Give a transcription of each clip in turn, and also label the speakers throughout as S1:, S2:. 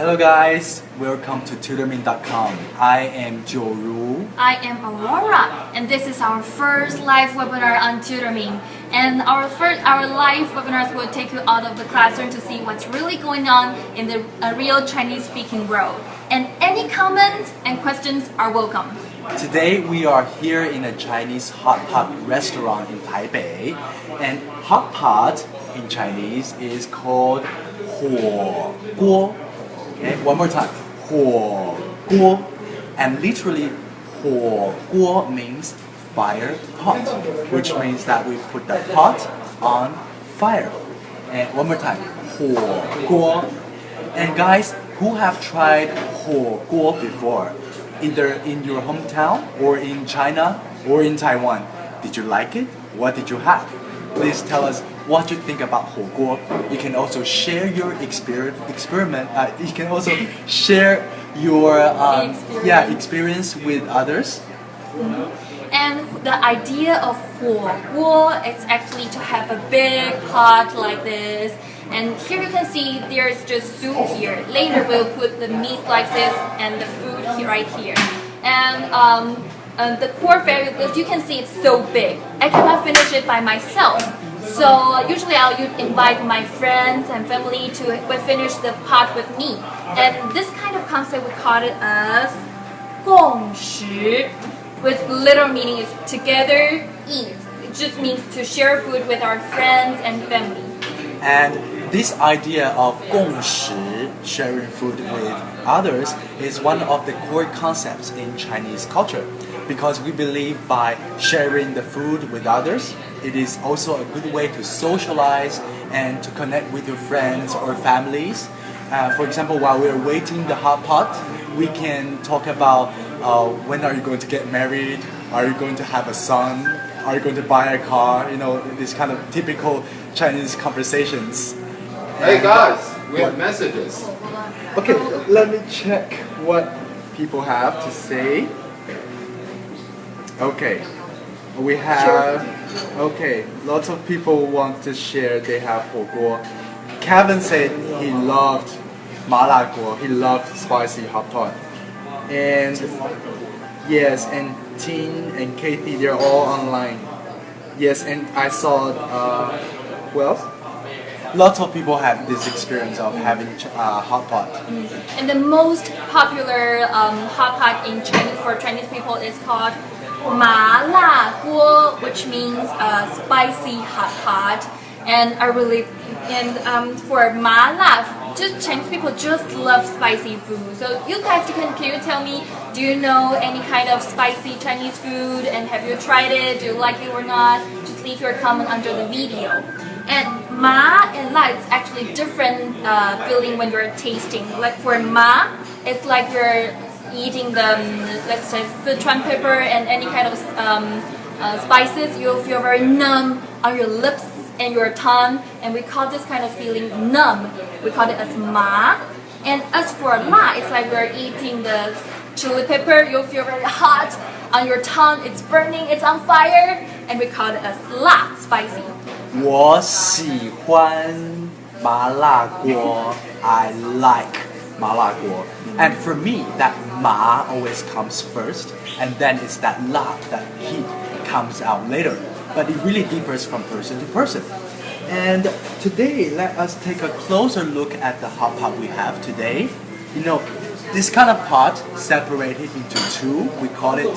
S1: Hello guys, welcome to TutorMing.com. I am Joru.
S2: I am Aurora, and this is our first live webinar on TutorMing. And our live webinars will take you out of the classroom to see what's really going on in the real Chinese-speaking world. And any comments and questions are welcome.
S1: Today we are here in a Chinese hot pot restaurant in Taipei, and hot pot in Chinese is called 火锅. Okay, one more time. 火锅. And literally, 火锅 means fire pot, which means that we put the pot on fire. And one more time. 火锅. And guys, who have tried 火锅 before? Either in your hometown, or in China, or in Taiwan. Did you like it? What did you have? Please tell us what you think about 火锅. You can also share your experiment. You can also share your experience with others.
S2: And the idea of 火锅is actually to have a big pot like this. And here you can see there's just soup here. Later we'll put the meat slices and the food right here. And the core value, as you can see, it's so big. I cannot finish it by myself. So usually I'll invite my friends and family to finish the pot with me. And this kind of concept we call it as 共食, with literal meaning is together eat. It just means to share food with our friends and family.
S1: And this idea of 共食, sharing food with others, is one of the core concepts in Chinese culture, because we believe by sharing the food with others, it is also a good way to socialize and to connect with your friends or families. For example, while we're waiting the hot pot, we can talk about when are you going to get married, are you going to have a son, are you going to buy a car, this kind of typical Chinese conversations.
S3: Hey guys, we have messages.
S1: Okay, let me check what people have to say. Okay, we have, lots of people want to share they have 火锅. Kevin said he loved 麻辣锅, he loved spicy hot pot. And yes, and Tin and Katie, they're all online. Yes, and I saw, who else? Lots of people have this experience of having hot pot.
S2: And the most popular hot pot in Chinese for Chinese people is called 麻辣锅, which means spicy hot pot. And for 麻辣, just Chinese people just love spicy food. So you guys, can you tell me, do you know any kind of spicy Chinese food, and have you tried it? Do you like it or not? Just leave your comment under the video. And ma and la, it's actually different feeling when you're tasting. Like for ma, it's like you're eating the, let's say, Sichuan pepper and any kind of spices. You'll feel very numb on your lips and your tongue, and we call this kind of feeling numb. We call it as ma. And as for la, it's like we're eating the chili pepper. You'll feel very hot on your tongue. It's burning. It's on fire, and we call it as la, spicy.
S1: 我喜欢麻辣锅. I like 麻辣锅. And for me, that ma always comes first, and then it's that la, that heat comes out later. But it really differs from person to person. And today, let us take a closer look at the hot pot we have today. This kind of pot separated into two. We call it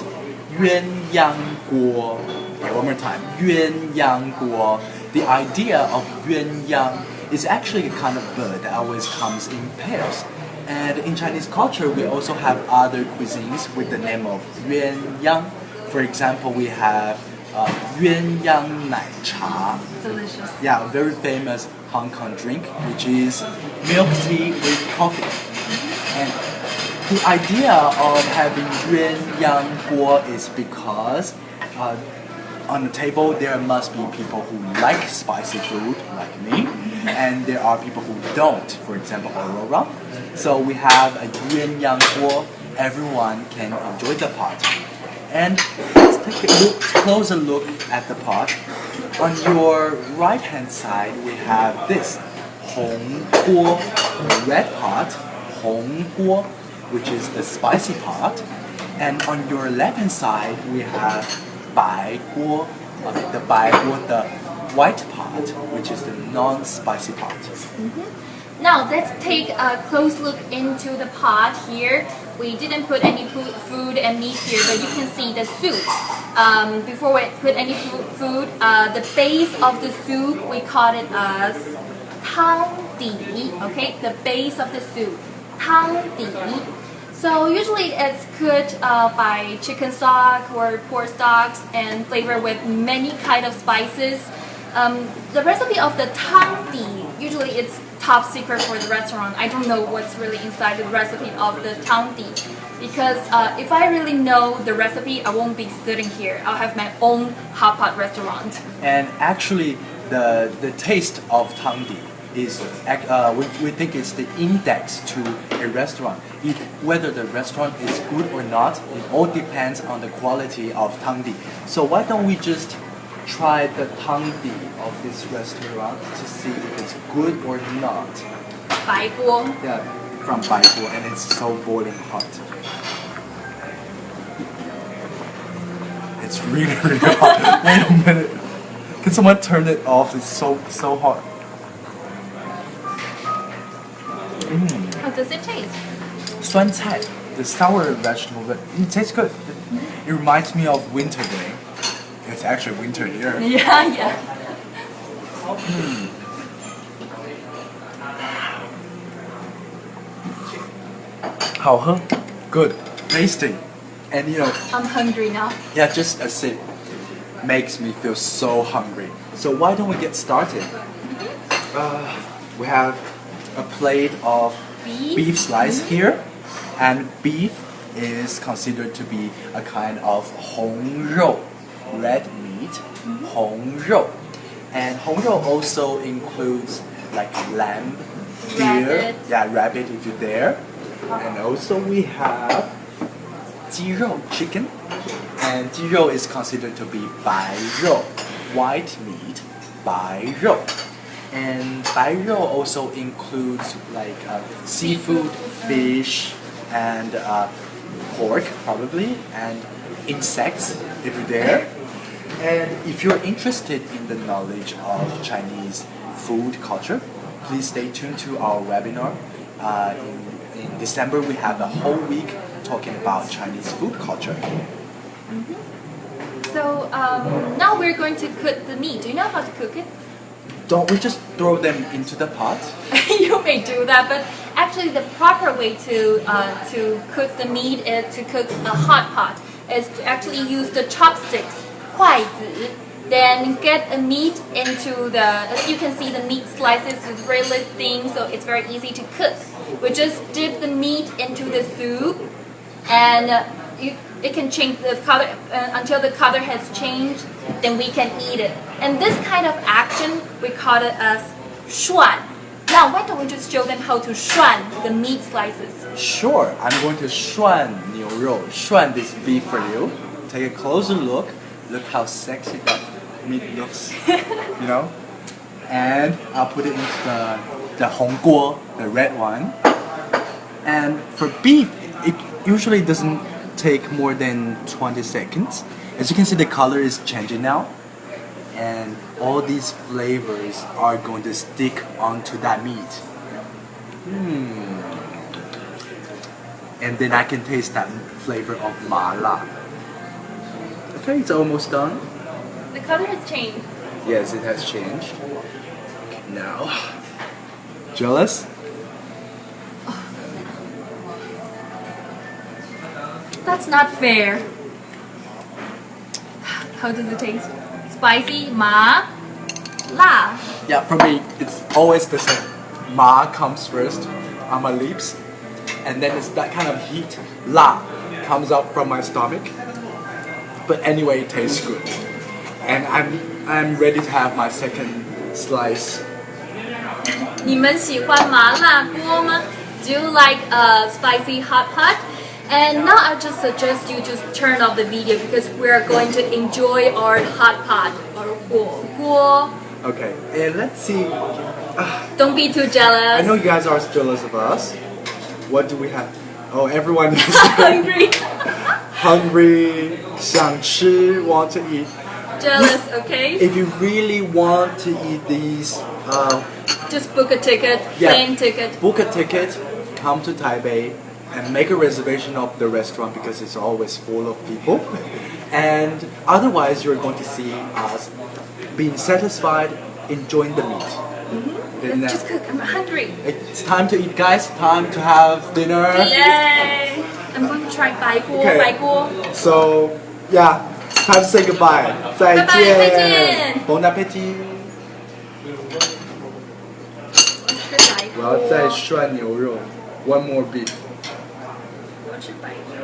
S1: 鸳鸯锅. Okay, one more time. 鸳鸯锅. The idea of 鸳鸯is actually a kind of bird that always comes in pairs. And in Chinese culture, we also have other cuisines with the name of 鸳鸯. For example, we have 鸳鸯奶茶.
S2: Delicious.
S1: Yeah, a very famous Hong Kong drink, which is milk tea with coffee. And the idea of having 鸳鸯锅is because on the table there must be people who like spicy food, like me, and there are people who don't, for example Aurora. So we have a 鸳鸯锅, everyone can enjoy the pot. And let's take a closer look at the pot. On your right hand side we have this 红锅, red pot, Hong Guo, which is the spicy part. And on your left hand side, we have Bai Guo, the Bai Guo, the white part, which is the non-spicy part.
S2: Now let's take a close look into the pot here. We didn't put any food and meat here, but you can see the soup. Before we put any food, the base of the soup, we call it as tang di. Okay, the base of the soup, tang di. So usually it's cooked by chicken stock or pork stocks and flavored with many kind of spices. The recipe of the tang di, usually it's top secret for the restaurant. I don't know what's really inside the recipe of the tang di, because if I really know the recipe, I won't be sitting here. I'll have my own hot pot restaurant.
S1: And actually, the taste of tang di is we think it's the index to a restaurant. Whether the restaurant is good or not, it all depends on the quality of tang di. So why don't we just try the tang di of this restaurant to see if it's good or not?
S2: Bai guo.
S1: Yeah, from Bai Guo, and it's so boiling hot. It's really, really hot. Wait a minute. Can someone turn it off? It's so hot.
S2: How does it taste?
S1: 酸菜, the sour vegetable, but it tastes good. It reminds me of winter day. It's actually winter here.
S2: Yeah.
S1: 好喝, good, tasty, and you know,
S2: I'm hungry now.
S1: yeah, just a sip makes me feel so hungry. So why don't we get started? We have a plate of beef slice here, and beef is considered to be a kind of 红肉, red meat, 红肉. And 红肉also includes like lamb, deer, rabbit if you're there. And also we have 鸡肉, chicken. And 鸡肉 is considered to be 白肉, white meat, 白肉. And 白肉 also includes like seafood, fish, and pork probably, and insects if you're there. And if you're interested in the knowledge of Chinese food culture, please stay tuned to our webinar. In December, we have a whole week talking about Chinese food culture.
S2: So now we're going to cook the meat. Do you know how to cook it?
S1: Don't we just throw them into the pot?
S2: You may do that, but actually the proper way to cook the meat is to cook a hot pot. Is to actually use the chopsticks, 筷子, then get the meat into the. As you can see, the meat slices is really thin, so it's very easy to cook. We just dip the meat into the soup, and it can change the color until the color has changed. Then we can eat it. And this kind of action we call it as 涮. Now, why don't we just show them how to 涮 the meat slices?
S1: Sure, I'm going to 涮牛肉, 涮 this beef for you. Take a closer look. Look how sexy that meat looks, you know? And I'll put it into the 红锅, the red one. And for beef, it usually doesn't take more than 20 seconds. As you can see, the color is changing now. And all these flavors are going to stick onto that meat. And then I can taste that flavor of mala. Okay, it's almost done.
S2: The color has changed.
S1: Yes, it has changed. Okay, now, jealous?
S2: That's not fair. How does it taste? Spicy, ma, la.
S1: Yeah, for me, it's always the same. Ma comes first on my lips, and then it's that kind of heat, la, comes up from my stomach. But anyway, it tastes good. And I'm ready to have my second slice.
S2: 你们喜欢麻辣锅吗? Do you like a spicy hot pot? And now I just suggest you just turn off the video because we are going to enjoy our hot pot or 火锅.
S1: Okay, and let's see.
S2: Don't be too jealous.
S1: I know you guys are jealous of us. What do we have? Oh, everyone is
S2: Hungry.
S1: hungry, 想吃, want to eat.
S2: Jealous, okay?
S1: If you really want to eat these,
S2: Just book a ticket,
S1: Yeah.
S2: plane ticket.
S1: book a ticket, come to Taipei, and make a reservation of the restaurant because it's always full of people. And otherwise, you're going to see us being satisfied, enjoying the meat. And
S2: Let's just cook. I'm hungry.
S1: it's time to eat, guys. Time to have dinner.
S2: Yay! I'm going to try 白锅,
S1: Okay.
S2: 白锅.
S1: So, yeah, time to say goodbye. 再见.
S2: 拜拜，再见。
S1: Bon appetit.
S2: 吃白锅。
S1: 我要再涮牛肉. One more beef.
S2: 我吃白锅。